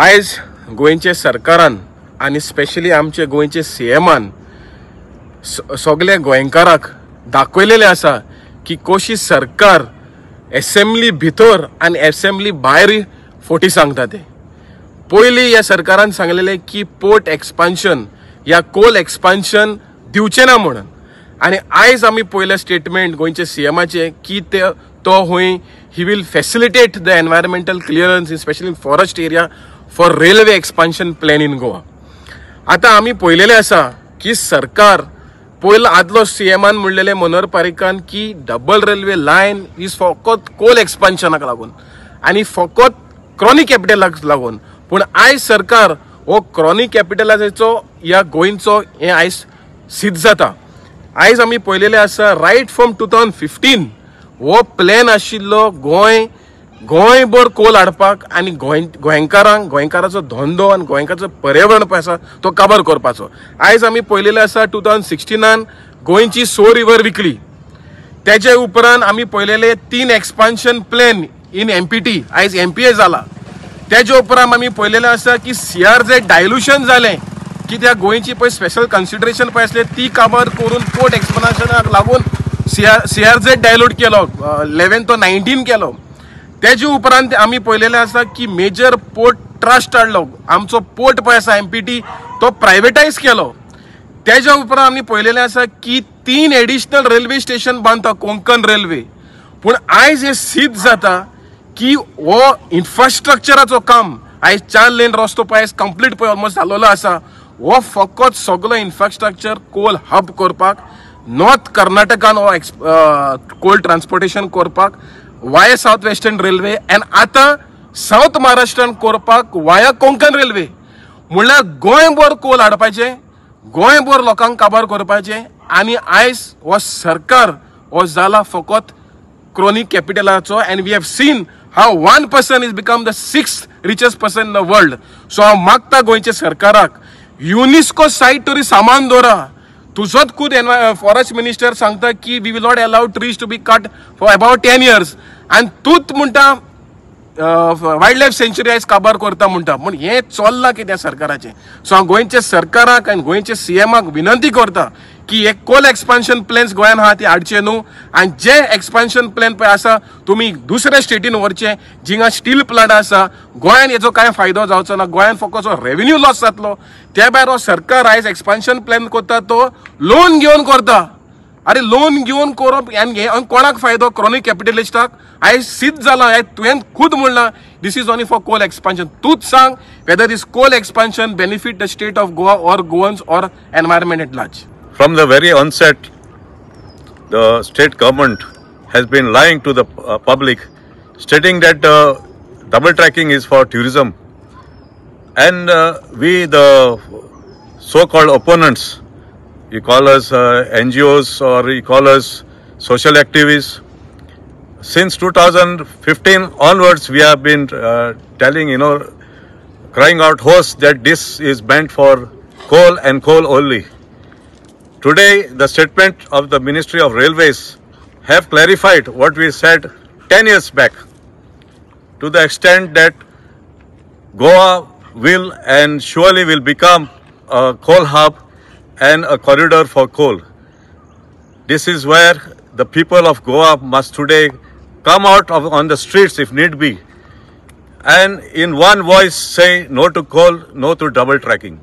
आयज गोंयचे सरकारान आनी स्पेशली आमचे गोंयचे सीएमान सगळे गोंयकाराक दाखयलेले आसा की कशी सरकार असेंब्ली भितर आनी असेंब्ली भायर फोटी सांगता ते. पयलीं ह्या सरकारान सांगलेले की पोर्ट एक्सपान्शन या कोल एक्सपान्शन दिवचे ना म्हणून, आनी आयज आमी पयले स्टेटमेंट गोंयचे सीएमाचे की तो हुंय he will facilitate the environmental clearance in specially in forest area for railway expansion plan in Goa. आतां आमी पळयलेले आसा की सरकार पयलो आदलो सीएमान म्हणलेले मनोहर पारीकान की डबल रेल्वे लायन इज फकत कोल एक्सपान्शनाक लागून आनी फकत क्रॉनिक कॅपिटलाक लागून. पूण आयज सरकार हो क्रॉनिक कॅपिटलाचो या गोंयचो हे आयज सिद्ध जाता. आयज आमी पळयलेले आसा रायट फ्रॉम 2015 हो प्लॅन आशिल्लो गोंयभर कोल हाडपाक आनी गोंयकाराचो धंदो आनी गोंयकाराचो पर्यावरण पळय आसा तो काबार करपाचो. आयज आमी पळयलेले आसा 2016 गोंयची सो रिवर विकली. तेजे उपरांत आमी पळयलेले 3 एक्सपान्शन प्लॅन इन एमपीटी आयज एमपीए जाला. तेजे उपरांत आमी पळयलेले आसा की CRZ डायल्युशन जालें की त्या गोंयची पळय स्पेशल कन्सिडरेशन पळय आसले ती काबार करून पोर्ट एक्सपान्शनाक लागून CRZ डायल्यूट केलो, 11 to 19 केलो. तेजे उपरांत आमी पळयलेले आसा की मेजर पोर्ट ट्रस्ट हाडलो, आमचो पोर्ट पळय आसा एमपीटी तो प्रायवेटायज केलो. तेज्या उपरांत आमी पळयलेले आसा की 3 एडिशनल रेल्वे स्टेशन बांदता कोंकण रेल्वे. पूण आयज हे सिद्ध जाता की हो इन्फ्रास्ट्रक्चराचो काम आयज 4 लेन रस्तो पळय आयज कंप्लीट पळय ऑलमोस्ट जाल्लो आसा. हो फकत सगळो इन्फ्रास्ट्रक्चर कोल हब करपाक, नॉर्थ कर्नाटकान हो कोल ट्रान्सपोर्टेशन करपाक वाया साउथ वेस्टर्न रेल्वे एंड आतां साउथ महाराष्ट्रान करपाक वाया कोंकण रेल्वे. म्हणल्यार गोंयभर कोल हाडपाचे, गोंयभर लोकांक काबार करपाचे आनी आयज हो सरकार हो जाला फकत क्रॉनिक कॅपिटलाचो. And we have seen how 1 person is become the 6th richest person in the world. So हांव मागता गोंयच्या सरकाराक युनेस्को सायट तरी सामान दवरा. तुजोच खुद फॉरेस्ट मिनिस्टर सांगता की we will not allow trees to be cut for about 10 years आनी तूच म्हणटा वायल्ड लायफ सेंच्युरी आयज काबार करता म्हणटा. पूण हें चल्लां कित्याक सरकाराचें. सो हांव गोंयच्या सरकाराक आनी गोंयच्या सीएमाक विनंती करता की हे कोल एक्सपान्शन प्लॅन्स गोंयान आहा ते हाडचे न्हू, आनी जे एक्सपान्शन प्लॅन पळय आसा तुमी दुसऱ्या स्टेटीन व्हरचे जिंगा स्टील प्लांट आसा. गोंयान हेजो कांय फायदो जावचो ना, गोंयान फकत रेव्हेन्यू लॉस जातलो. त्या भायर हो सरकार आयज एक्सपान्शन प्लॅन करता तो लोन घेवन करता. अरे लोन घेवन करप आनी कोणाक फायदो? क्रॉनिक कॅपिटलिस्टाक. आयज सिद्ध जाला, तुवें खुद म्हणला this is only for coal expansion. तूच सांग whether this coal expansion benefit the state of Goa और गोवन्स और environment at large. From the very onset, the state government has been lying to the public, stating that double tracking is for tourism. And we, the so-called opponents, you call us NGOs or you call us social activists. Since 2015 onwards, we have been telling, crying out hoarse that this is meant for coal and coal only. Today, the statement of the Ministry of Railways have clarified what we said 10 years back, to the extent that Goa will and surely will become a coal hub and a corridor for coal. This is where the people of Goa must today come out on the streets if need be, and in one voice say no to coal, no to double tracking.